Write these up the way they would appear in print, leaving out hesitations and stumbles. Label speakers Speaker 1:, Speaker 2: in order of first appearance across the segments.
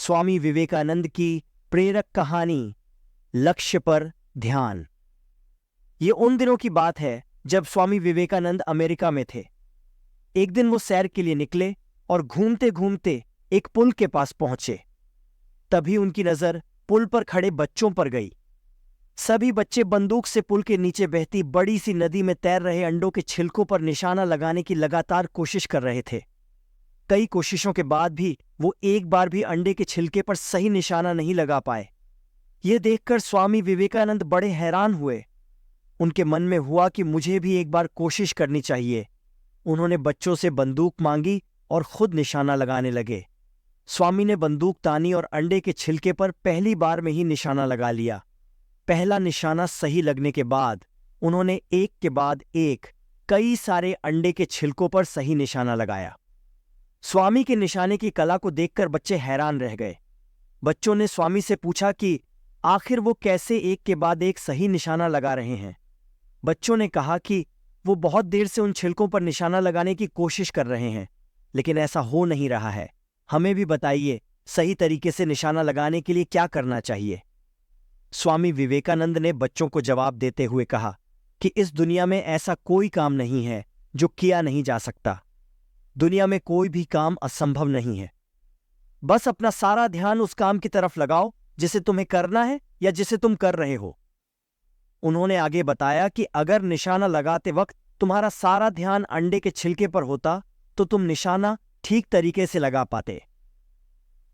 Speaker 1: स्वामी विवेकानंद की प्रेरक कहानी लक्ष्य पर ध्यान। ये उन दिनों की बात है जब स्वामी विवेकानंद अमेरिका में थे। एक दिन वो सैर के लिए निकले और घूमते घूमते एक पुल के पास पहुंचे। तभी उनकी नजर पुल पर खड़े बच्चों पर गई। सभी बच्चे बंदूक से पुल के नीचे बहती बड़ी सी नदी में तैर रहे अंडों के छिलकों पर निशाना लगाने की लगातार कोशिश कर रहे थे। कई कोशिशों के बाद भी वो एक बार भी अंडे के छिलके पर सही निशाना नहीं लगा पाए। ये देखकर स्वामी विवेकानंद बड़े हैरान हुए। उनके मन में हुआ कि मुझे भी एक बार कोशिश करनी चाहिए। उन्होंने बच्चों से बंदूक मांगी और खुद निशाना लगाने लगे। स्वामी ने बंदूक तानी और अंडे के छिलके पर पहली बार में ही निशाना लगा लिया। पहला निशाना सही लगने के बाद उन्होंने एक के बाद एक कई सारे अंडे के छिलकों पर सही निशाना लगाया। स्वामी के निशाने की कला को देखकर बच्चे हैरान रह गए। बच्चों ने स्वामी से पूछा कि आखिर वो कैसे एक के बाद एक सही निशाना लगा रहे हैं। बच्चों ने कहा कि वो बहुत देर से उन छिलकों पर निशाना लगाने की कोशिश कर रहे हैं, लेकिन ऐसा हो नहीं रहा है। हमें भी बताइए, सही तरीके से निशाना लगाने के लिए क्या करना चाहिए। स्वामी विवेकानंद ने बच्चों को जवाब देते हुए कहा कि इस दुनिया में ऐसा कोई काम नहीं है जो किया नहीं जा सकता। दुनिया में कोई भी काम असंभव नहीं है। बस अपना सारा ध्यान उस काम की तरफ लगाओ जिसे तुम्हें करना है या जिसे तुम कर रहे हो। उन्होंने आगे बताया कि अगर निशाना लगाते वक्त तुम्हारा सारा ध्यान अंडे के छिलके पर होता तो तुम निशाना ठीक तरीके से लगा पाते।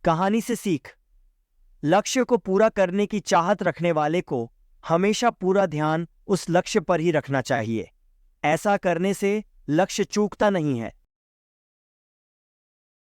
Speaker 1: कहानी से सीख। लक्ष्य को पूरा करने की चाहत रखने वाले को हमेशा पूरा ध्यान उस लक्ष्य पर ही रखना चाहिए। ऐसा करने से लक्ष्य चूकता नहीं है,